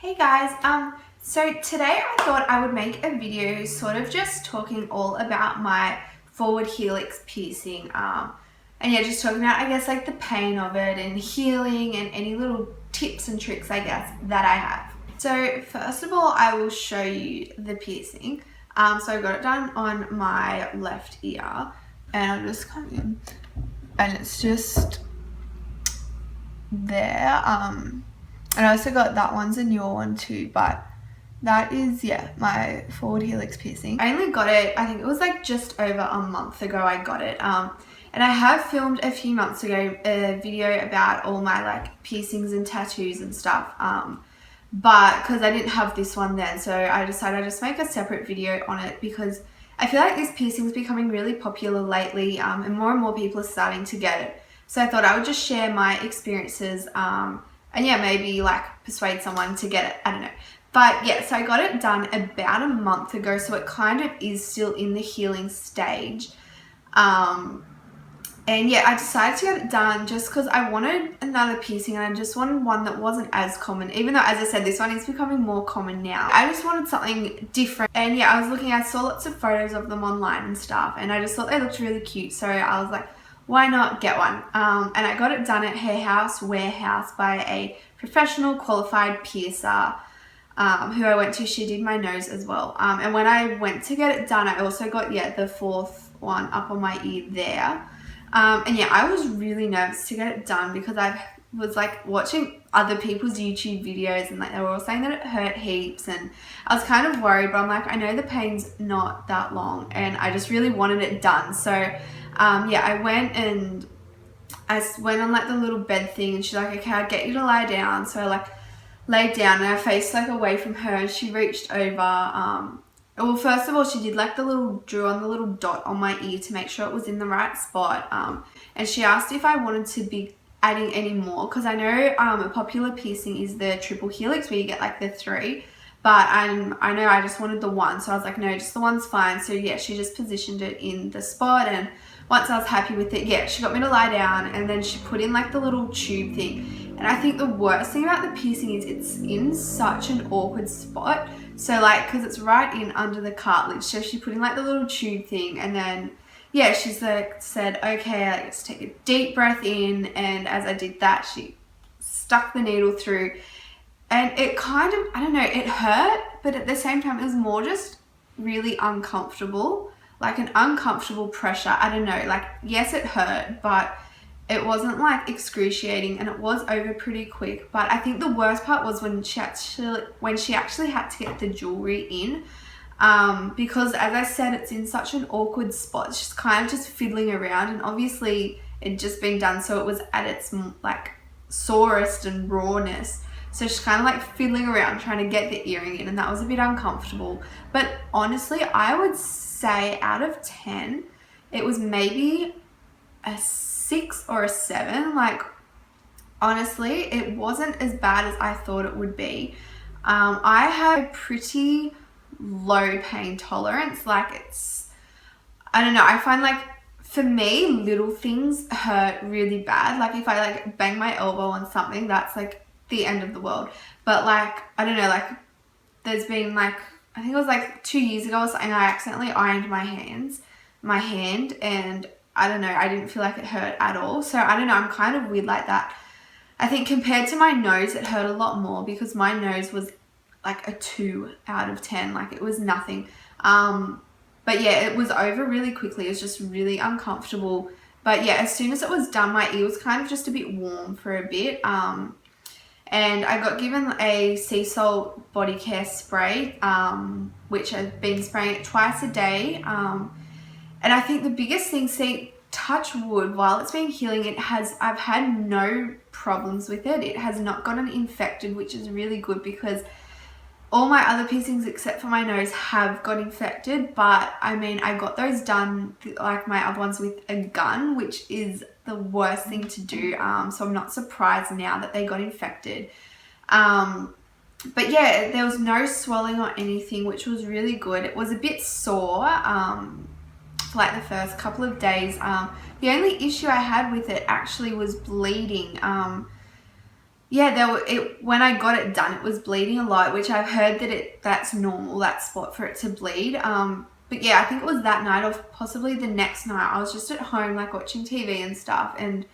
Hey guys, so today I thought I would make a video sort of just talking all about my forward helix piercing, and yeah, just talking about, I guess, like the pain of it and healing and any little tips and tricks, I guess, that I have. So first of all, I will show you the piercing. So I got it done on my left ear, and I'll just come in, and it's just there. And I also got that one's a newer one too, but that is, yeah, my forward helix piercing. I only got it, I think it was like just over a month ago I got it. And I have filmed a few months ago a video about all my like piercings and tattoos and stuff. But because I didn't have this one then, so I decided I'd just make a separate video on it because I feel like this piercing is becoming really popular lately, and more people are starting to get it. So I thought I would just share my experiences, and yeah, maybe like persuade someone to get it. I don't know. But yeah, so I got it done about a month ago. So it kind of is still in the healing stage. And yeah, I decided to get it done just because I wanted another piercing and I just wanted one that wasn't as common. Even though, as I said, this one is becoming more common now. I just wanted something different. And yeah, I saw lots of photos of them online and stuff. And I just thought they looked really cute. So I was like, why not get one? And I got it done at Hair Warehouse by a professional qualified piercer who I went to. She did my nose as well. And when I went to get it done, I also got, the fourth one up on my ear there. And yeah, I was really nervous to get it done because I was like watching other people's YouTube videos and like they were all saying that it hurt heaps, and I was kind of worried, but I'm like, I know the pain's not that long and I just really wanted it done. So yeah, I went on like the little bed thing and she's like, okay, I'll get you to lie down. So I like laid down and I faced like away from her and she reached over. Well, first of all, she did like drew on the little dot on my ear to make sure it was in the right spot. And she asked if I wanted to be adding any more, because I know a popular piercing is the triple helix where you get like the 3. But I know I just wanted the 1. So I was like, no, just the 1's fine. So yeah, she just positioned it in the spot, and once I was happy with it, yeah, she got me to lie down and then she put in like the little tube thing. And I think the worst thing about the piercing is it's in such an awkward spot. So like, cause it's right in under the cartilage. So she put in like the little tube thing, and then yeah, she's like said, okay, let's take a deep breath in. And as I did that, she stuck the needle through, and it kind of, I don't know, it hurt, but at the same time, it was more just really uncomfortable. Like an uncomfortable pressure. I don't know, like, yes, it hurt, but it wasn't like excruciating, and it was over pretty quick. But I think the worst part was when she actually had to get the jewelry in, because as I said, it's in such an awkward spot. She's kind of just fiddling around, and obviously it'd just been done, so it was at its like sorest and rawness. So she's kind of like fiddling around trying to get the earring in, and that was a bit uncomfortable. But honestly, I would say out of 10, it was maybe a 6 or a 7. Like, honestly, it wasn't as bad as I thought it would be. I have a pretty low pain tolerance. Like, I don't know, I find like, for me, little things hurt really bad. Like if I like bang my elbow on something, that's like the end of the world. But like, I don't know, like there's been like, I think it was like 2 years ago or something, I accidentally ironed my hand, and I don't know, I didn't feel like it hurt at all. So I don't know, I'm kind of weird like that. I think compared to my nose, it hurt a lot more because my nose was like a 2 out of 10. Like it was nothing. But yeah, it was over really quickly. It was just really uncomfortable. But yeah, as soon as it was done, my ear was kind of just a bit warm for a bit. And I got given a sea salt body care spray, which I've been spraying it twice a day. And I think the biggest thing, touch wood, while it's been healing, I've had no problems with it. It has not gotten infected, which is really good because all my other piercings except for my nose have got infected. But I mean, I got those done, like my other ones, with a gun, which is the worst thing to do. So I'm not surprised now that they got infected. But yeah, there was no swelling or anything, which was really good. It was a bit sore for like the first couple of days. The only issue I had with it actually was bleeding. yeah, when I got it done, it was bleeding a lot, which I've heard that that's normal, that spot for it to bleed. But yeah, I think it was that night or possibly the next night. I was just at home like watching TV and stuff, and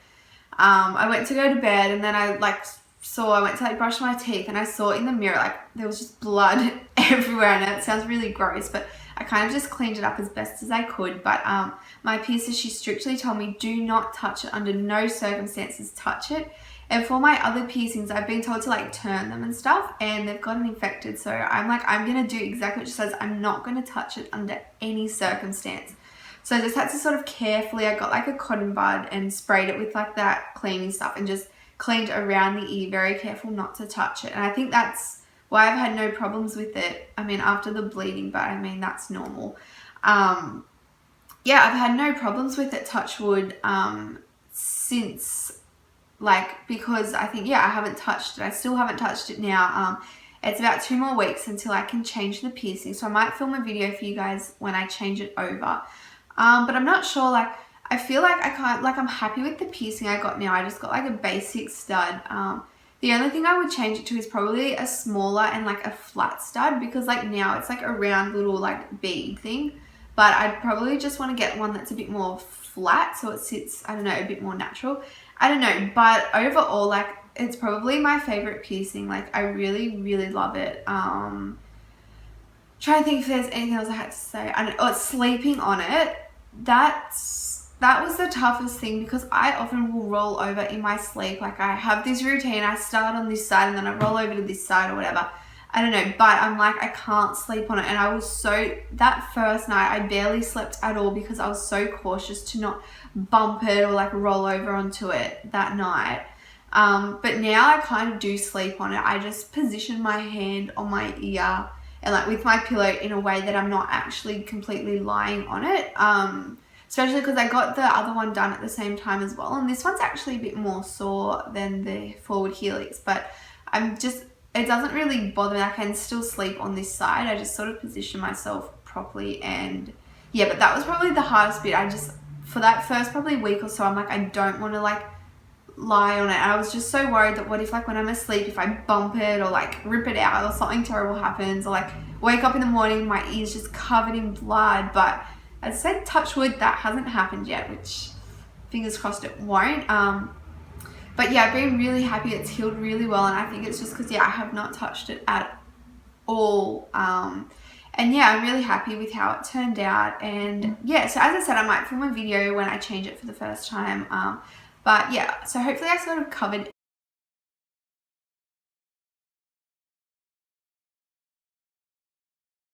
I went to go to bed, and then I went to like brush my teeth, and I saw in the mirror like there was just blood everywhere. I know it sounds really gross, but I kind of just cleaned it up as best as I could. But my piercer, she strictly told me do not touch it, under no circumstances touch it. And for my other piercings, I've been told to like turn them and stuff, and they've gotten infected. So I'm like, I'm gonna do exactly what she says. I'm not gonna touch it under any circumstance. So I just had to sort of carefully, I got like a cotton bud and sprayed it with like that cleaning stuff and just cleaned around the ear, very careful not to touch it. And I think that's why I've had no problems with it. I mean, after the bleeding, but I mean, that's normal. Yeah, I've had no problems with it, touch wood, since like, because I think, yeah, I haven't touched it. I still haven't touched it now. It's about 2 more weeks until I can change the piercing. So I might film a video for you guys when I change it over. But I'm not sure, like, I feel like I'm happy with the piercing I got now. I just got like a basic stud. The only thing I would change it to is probably a smaller and like a flat stud, because like now it's like a round little like bead thing. But I'd probably just want to get one that's a bit more flat so it sits, I don't know, a bit more natural. I don't know, but overall, like, it's probably my favorite piercing. Like, I really, really love it. Trying to think if there's anything else I had to say. Sleeping on it. That was the toughest thing, because I often will roll over in my sleep. Like, I have this routine. I start on this side and then I roll over to this side or whatever. I don't know, but I'm like, I can't sleep on it. And I was that first night, I barely slept at all because I was so cautious to not bump it or like roll over onto it that night. But now I kind of do sleep on it. I just position my hand on my ear and like with my pillow in a way that I'm not actually completely lying on it. Especially because I got the other one done at the same time as well. And this one's actually a bit more sore than the forward Helix, but it doesn't really bother me. I can still sleep on this side. I just sort of position myself properly, and yeah, but that was probably the hardest bit. For that first probably week or so, I'm like, I don't want to like lie on it. And I was just so worried that what if like when I'm asleep, if I bump it or like rip it out or something terrible happens, or like wake up in the morning, my ear's just covered in blood. But as I said, touch wood, that hasn't happened yet, which fingers crossed it won't. But yeah, I've been really happy. It's healed really well, and I think it's just because, yeah, I have not touched it at all. And yeah, I'm really happy with how it turned out. And yeah, so as I said, I might film a video when I change it for the first time. But yeah, so hopefully I sort of covered